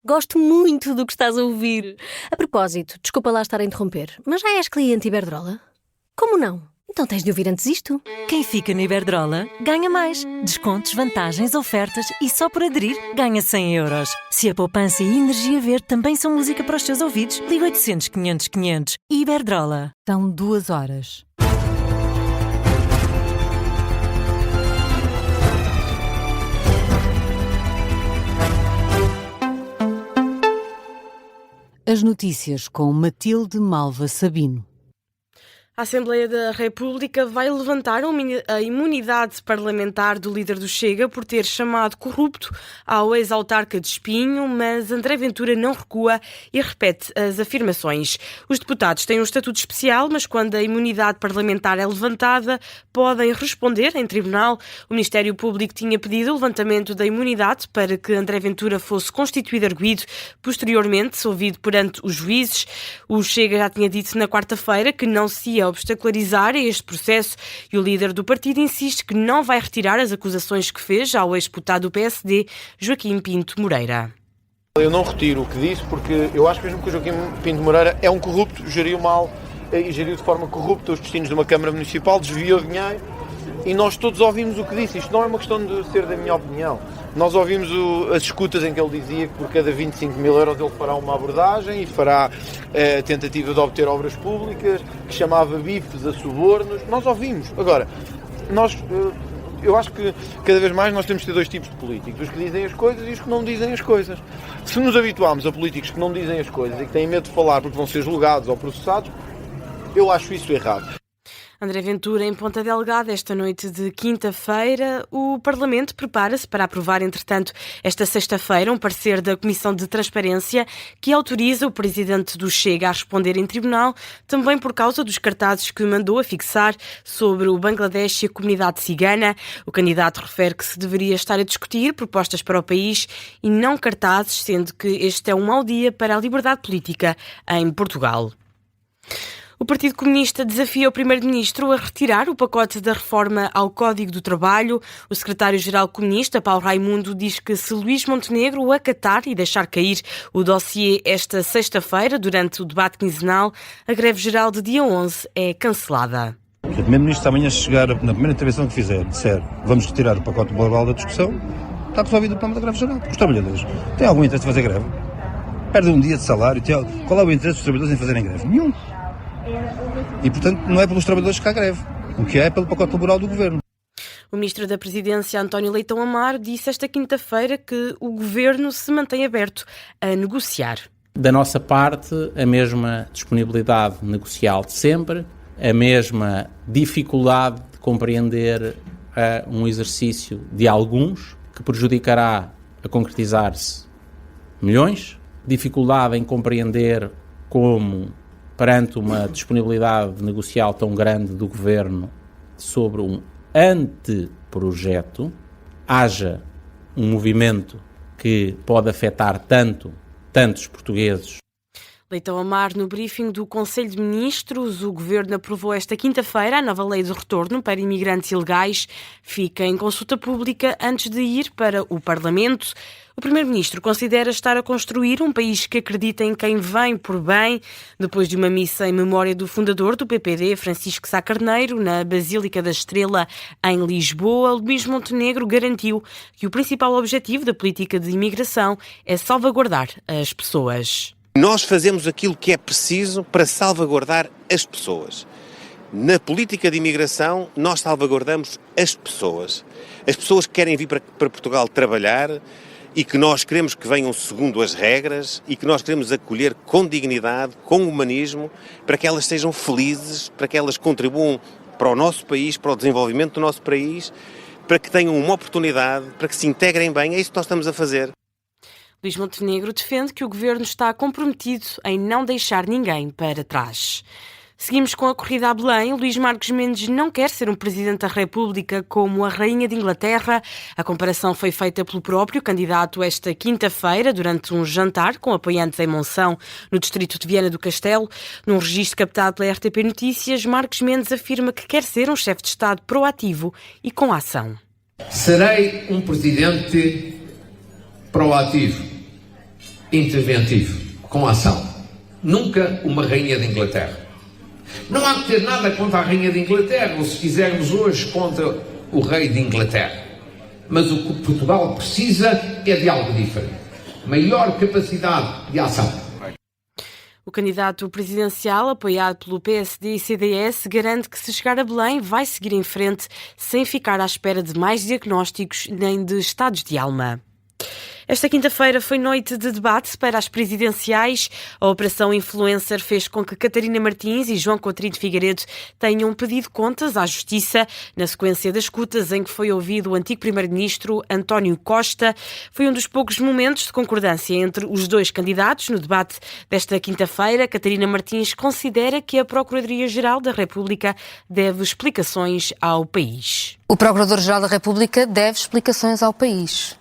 Gosto muito do que estás a ouvir. A propósito, desculpa lá estar a interromper, mas já és cliente Iberdrola? Como não? Então tens de ouvir antes isto. Quem fica na Iberdrola ganha mais. Descontos, vantagens, ofertas e só por aderir ganha 100 euros. Se a poupança e a energia verde também são música para os teus ouvidos, liga 800 500 500. Iberdrola. São 2 horas. As notícias com Matilde Malva Sabino. A Assembleia da República vai levantar a imunidade parlamentar do líder do Chega por ter chamado corrupto ao ex-autarca de Espinho, mas André Ventura não recua e repete as afirmações. Os deputados têm um estatuto especial, mas quando a imunidade parlamentar é levantada, podem responder em tribunal. O Ministério Público tinha pedido o levantamento da imunidade para que André Ventura fosse constituído arguido, posteriormente ouvido perante os juízes. O Chega já tinha dito na quarta-feira que não se ia obstacularizar este processo e o líder do partido insiste que não vai retirar as acusações que fez ao ex-deputado do PSD, Joaquim Pinto Moreira. Eu não retiro o que disse porque eu acho mesmo que o Joaquim Pinto Moreira é um corrupto, geriu mal e geriu de forma corrupta os destinos de uma Câmara Municipal, desviou dinheiro e nós todos ouvimos o que disse. Isto não é uma questão de ser da minha opinião. Nós ouvimos as escutas em que ele dizia que por cada 25 mil euros ele fará uma abordagem e fará tentativa de obter obras públicas, que chamava bifes a subornos. Nós ouvimos. Agora, eu acho que cada vez mais nós temos de ter dois tipos de políticos, os que dizem as coisas e os que não dizem as coisas. Se nos habituarmos a políticos que não dizem as coisas e que têm medo de falar porque vão ser julgados ou processados, eu acho isso errado. André Ventura em Ponta Delgada, esta noite de quinta-feira. O Parlamento prepara-se para aprovar, entretanto, esta sexta-feira, um parecer da Comissão de Transparência que autoriza o presidente do Chega a responder em tribunal, também por causa dos cartazes que mandou afixar sobre o Bangladesh e a comunidade cigana. O candidato refere que se deveria estar a discutir propostas para o país e não cartazes, sendo que este é um mau dia para a liberdade política em Portugal. O Partido Comunista desafia o Primeiro-Ministro a retirar o pacote da reforma ao Código do Trabalho. O secretário-geral comunista, Paulo Raimundo, diz que se Luís Montenegro o acatar e deixar cair o dossiê esta sexta-feira, durante o debate quinzenal, a greve-geral de dia 11 é cancelada. O Primeiro-Ministro amanhã chegar na primeira intervenção que fizer, disser vamos retirar o pacote global da discussão, está resolvido o problema da greve-geral. Os trabalhadores têm algum interesse em fazer greve? Perdem um dia de salário. Qual é o interesse dos trabalhadores em fazerem greve? Nenhum. E, portanto, não é pelos trabalhadores que há greve, o que é pelo pacote laboral do Governo. O Ministro da Presidência, António Leitão Amaro, disse esta quinta-feira que o Governo se mantém aberto a negociar. Da nossa parte, a mesma disponibilidade negocial de sempre, a mesma dificuldade de compreender um exercício de alguns que prejudicará a concretizar-se milhões, dificuldade em compreender como, perante uma disponibilidade negocial tão grande do Governo sobre um anteprojeto, haja um movimento que pode afetar tantos portugueses. Leitão Amaro, no briefing do Conselho de Ministros, o Governo aprovou esta quinta-feira a nova lei de retorno para imigrantes ilegais. Fica em consulta pública antes de ir para o Parlamento. O Primeiro-Ministro considera estar a construir um país que acredita em quem vem por bem. Depois de uma missa em memória do fundador do PPD, Francisco Sá Carneiro, na Basílica da Estrela, em Lisboa, Luís Montenegro garantiu que o principal objetivo da política de imigração é salvaguardar as pessoas. Nós fazemos aquilo que é preciso para salvaguardar as pessoas. Na política de imigração, nós salvaguardamos as pessoas. As pessoas que querem vir para Portugal trabalhar e que nós queremos que venham segundo as regras e que nós queremos acolher com dignidade, com humanismo, para que elas sejam felizes, para que elas contribuam para o nosso país, para o desenvolvimento do nosso país, para que tenham uma oportunidade, para que se integrem bem. É isso que nós estamos a fazer. Luís Montenegro defende que o Governo está comprometido em não deixar ninguém para trás. Seguimos com a corrida a Belém. Luís Marques Mendes não quer ser um Presidente da República como a Rainha de Inglaterra. A comparação foi feita pelo próprio candidato esta quinta-feira, durante um jantar com apoiantes em Monção, no distrito de Viana do Castelo. Num registro captado pela RTP Notícias, Marques Mendes afirma que quer ser um chefe de Estado proativo e com ação. Serei um Presidente proativo. interventivo, com ação. Nunca uma rainha de Inglaterra. Não há que ter nada contra a rainha de Inglaterra, ou se quisermos hoje contra o rei de Inglaterra. Mas o que Portugal precisa é de algo diferente. Maior capacidade de ação. O candidato presidencial, apoiado pelo PSD e CDS, garante que se chegar a Belém vai seguir em frente sem ficar à espera de mais diagnósticos nem de estados de alma. Esta quinta-feira foi noite de debate para as presidenciais. A Operação Influencer fez com que Catarina Martins e João Coutinho de Figueiredo tenham pedido contas à Justiça na sequência das escutas em que foi ouvido o antigo primeiro-ministro António Costa. Foi um dos poucos momentos de concordância entre os dois candidatos no debate desta quinta-feira. Catarina Martins considera que a Procuradoria-Geral da República deve explicações ao país. O Procurador-Geral da República deve explicações ao país.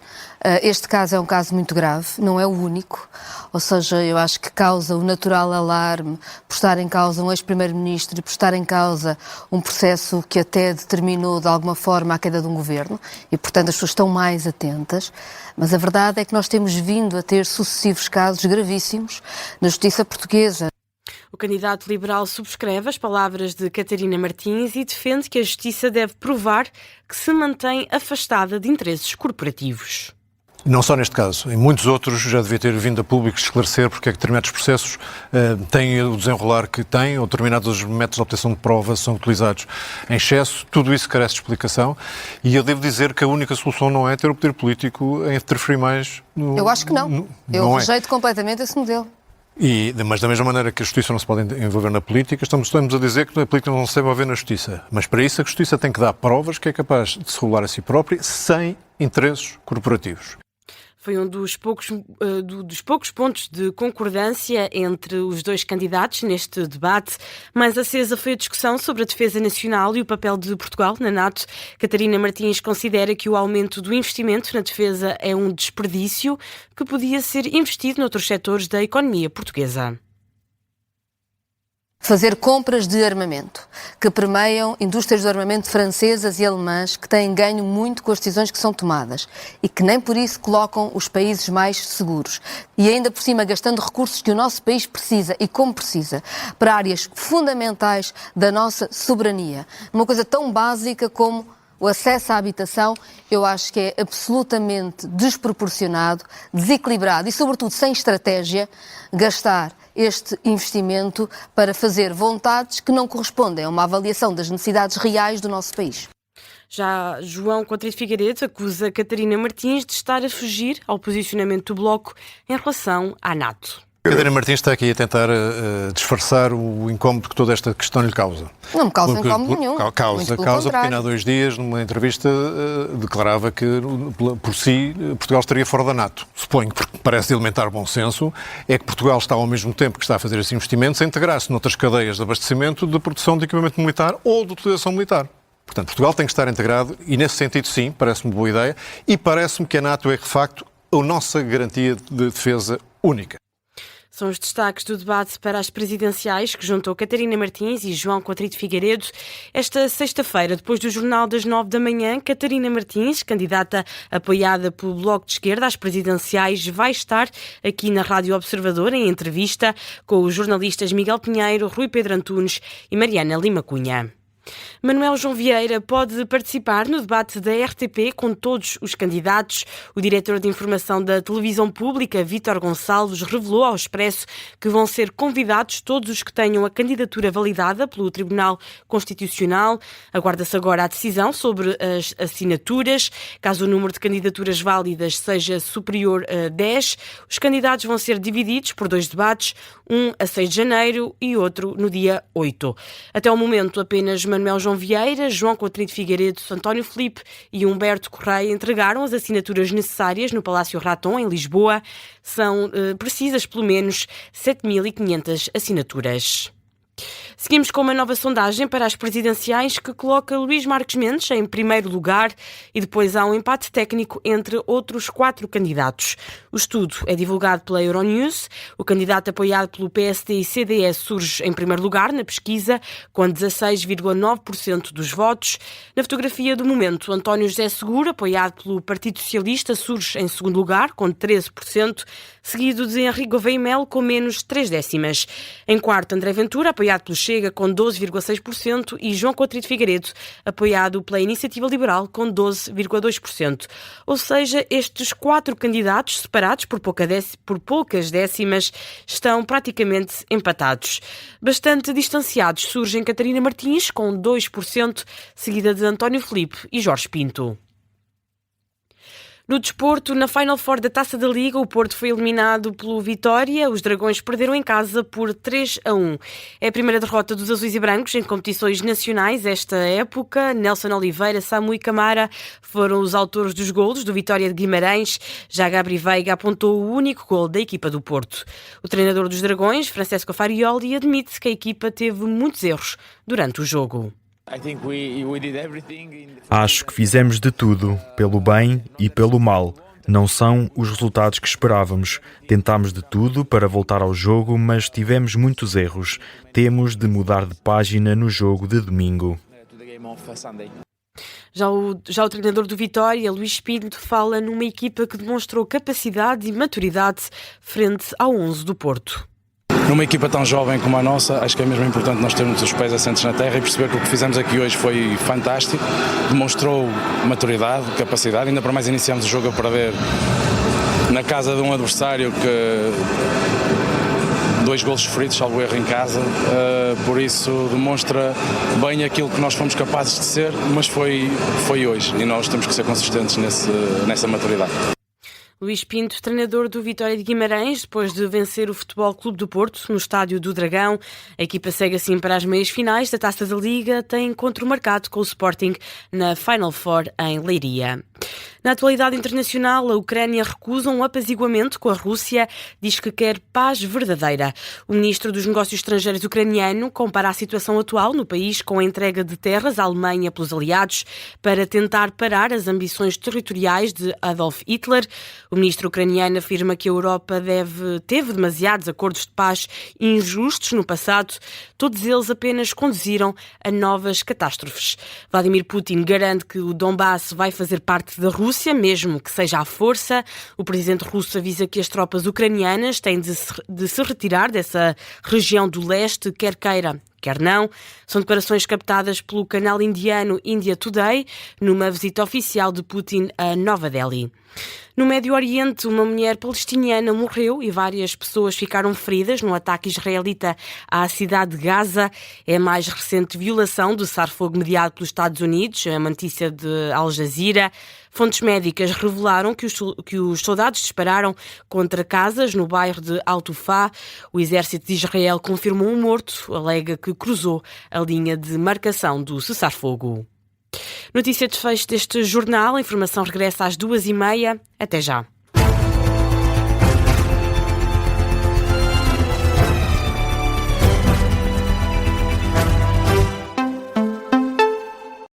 Este caso é um caso muito grave, não é o único, ou seja, eu acho que causa o natural alarme por estar em causa um ex-primeiro-ministro e por estar em causa um processo que até determinou de alguma forma a queda de um governo e, portanto, as pessoas estão mais atentas, mas a verdade é que nós temos vindo a ter sucessivos casos gravíssimos na justiça portuguesa. O candidato liberal subscreve as palavras de Catarina Martins e defende que a Justiça deve provar que se mantém afastada de interesses corporativos. Não só neste caso, em muitos outros já devia ter vindo a público esclarecer porque é que determinados processos têm o desenrolar que têm ou determinados métodos de obtenção de provas são utilizados em excesso. Tudo isso carece de explicação e eu devo dizer que a única solução não é ter o poder político em interferir mais no... Eu acho que não. Eu rejeito completamente esse modelo. Mas da mesma maneira que a Justiça não se pode envolver na política, estamos a dizer que a política não se deve envolver na Justiça. Mas para isso a Justiça tem que dar provas que é capaz de se regular a si própria sem interesses corporativos. Foi um dos poucos pontos de concordância entre os dois candidatos neste debate. Mais acesa foi a discussão sobre a defesa nacional e o papel de Portugal na NATO. Catarina Martins considera que o aumento do investimento na defesa é um desperdício que podia ser investido noutros setores da economia portuguesa. Fazer compras de armamento que permeiam indústrias do armamento francesas e alemãs que têm ganho muito com as decisões que são tomadas e que nem por isso colocam os países mais seguros. E ainda por cima gastando recursos que o nosso país precisa e como precisa para áreas fundamentais da nossa soberania. Uma coisa tão básica como o acesso à habitação, eu acho que é absolutamente desproporcionado, desequilibrado e, sobretudo, sem estratégia, gastar este investimento para fazer vontades que não correspondem a uma avaliação das necessidades reais do nosso país. Já João Coutinho de Figueiredo acusa Catarina Martins de estar a fugir ao posicionamento do Bloco em relação à NATO. Catarina Martins está aqui a tentar disfarçar o incómodo que toda esta questão lhe causa. Não me causa incómodo nenhum. Causa, porque há 2 dias, numa entrevista, declarava que, por si, Portugal estaria fora da NATO. Suponho que, porque parece de elementar bom senso, é que Portugal está, ao mesmo tempo que está a fazer esse investimento, a integrar-se noutras cadeias de abastecimento de produção de equipamento militar ou de utilização militar. Portanto, Portugal tem que estar integrado e, nesse sentido, sim, parece-me boa ideia e parece-me que a NATO é, de facto, a nossa garantia de defesa única. São os destaques do debate para as presidenciais que juntou Catarina Martins e João Coutinho de Figueiredo. Esta sexta-feira, depois do Jornal das 9 da manhã, Catarina Martins, candidata apoiada pelo Bloco de Esquerda às presidenciais, vai estar aqui na Rádio Observador em entrevista com os jornalistas Miguel Pinheiro, Rui Pedro Antunes e Mariana Lima Cunha. Manuel João Vieira pode participar no debate da RTP com todos os candidatos. O diretor de informação da televisão pública, Vítor Gonçalves, revelou ao Expresso que vão ser convidados todos os que tenham a candidatura validada pelo Tribunal Constitucional. Aguarda-se agora a decisão sobre as assinaturas. Caso o número de candidaturas válidas seja superior a 10, os candidatos vão ser divididos por 2 debates, um a 6 de janeiro e outro no dia 8. Até ao momento, apenas Manuel João Vieira, João Coutinho de Figueiredo, António Filipe e Humberto Correia entregaram as assinaturas necessárias no Palácio Raton, em Lisboa. São precisas pelo menos 7.500 assinaturas. Seguimos com uma nova sondagem para as presidenciais que coloca Luís Marques Mendes em primeiro lugar e depois há um empate técnico entre outros 4 candidatos. O estudo é divulgado pela Euronews. O candidato apoiado pelo PSD e CDS surge em primeiro lugar na pesquisa, com 16,9% dos votos. Na fotografia do momento, António José Seguro, apoiado pelo Partido Socialista, surge em segundo lugar, com 13%, seguido de Henrique Gouveia Melo, com menos 3 décimas. Em quarto, André Ventura, apoiado pelo Chega, com 12,6%, e João Coutinho de Figueiredo, apoiado pela Iniciativa Liberal, com 12,2%. Ou seja, estes 4 candidatos, separados por poucas décimas, estão praticamente empatados. Bastante distanciados surgem Catarina Martins, com 2%, seguida de António Filipe e Jorge Pinto. No desporto, na Final Four da Taça da Liga, o Porto foi eliminado pelo Vitória. Os Dragões perderam em casa por 3-1. É a primeira derrota dos azuis e brancos em competições nacionais esta época. Nelson Oliveira, Samu e Camara foram os autores dos golos do Vitória de Guimarães. Já Gabri Veiga apontou o único gol da equipa do Porto. O treinador dos Dragões, Francesco Farioli, admite que a equipa teve muitos erros durante o jogo. Acho que fizemos de tudo, pelo bem e pelo mal. Não são os resultados que esperávamos. Tentámos de tudo para voltar ao jogo, mas tivemos muitos erros. Temos de mudar de página no jogo de domingo. Já o treinador do Vitória, Luís Pinto, fala numa equipa que demonstrou capacidade e maturidade frente ao 11 do Porto. Numa equipa tão jovem como a nossa, acho que é mesmo importante nós termos os pés assentes na terra e perceber que o que fizemos aqui hoje foi fantástico, demonstrou maturidade, capacidade, ainda para mais iniciamos o jogo a perder na casa de um adversário que 2 golos sofridos, salvo erro, em casa, por isso demonstra bem aquilo que nós fomos capazes de ser, mas foi hoje e nós temos que ser consistentes nessa maturidade. Luís Pinto, treinador do Vitória de Guimarães, depois de vencer o Futebol Clube do Porto no Estádio do Dragão. A equipa segue assim para as meias finais da Taça da Liga, tem encontro marcado com o Sporting na Final Four em Leiria. Na atualidade internacional, a Ucrânia recusa um apaziguamento com a Rússia, diz que quer paz verdadeira. O ministro dos Negócios Estrangeiros ucraniano compara a situação atual no país com a entrega de terras à Alemanha pelos aliados para tentar parar as ambições territoriais de Adolf Hitler. O ministro ucraniano afirma que a Europa teve demasiados acordos de paz injustos no passado. Todos eles apenas conduziram a novas catástrofes. Vladimir Putin garante que o Donbass vai fazer parte da Rússia, mesmo que seja à força. O presidente russo avisa que as tropas ucranianas têm de se retirar dessa região do leste, quer queira, quer não. São declarações captadas pelo canal indiano India Today numa visita oficial de Putin a Nova Delhi. No Médio Oriente, uma mulher palestiniana morreu e várias pessoas ficaram feridas num ataque israelita à cidade de Gaza. É a mais recente violação do cessar-fogo mediado pelos Estados Unidos, é uma notícia de Al Jazeera. Fontes médicas revelaram que os soldados dispararam contra casas no bairro de Al-Tufá. O exército de Israel confirmou um morto, alega que cruzou a linha de marcação do cessar-fogo. Notícia de fecho deste jornal. A informação regressa às 2h30. Até já.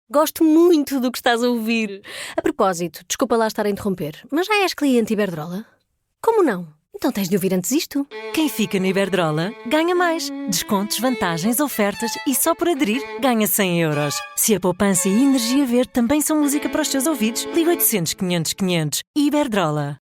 Gosto muito do que estás a ouvir. A propósito, desculpa lá estar a interromper, mas já és cliente Iberdrola? Como não? Então tens de ouvir antes isto. Quem fica na Iberdrola ganha mais. Descontos, vantagens, ofertas e só por aderir ganha 100 euros. Se a poupança e a energia verde também são música para os teus ouvidos, liga 800 500 500. Iberdrola.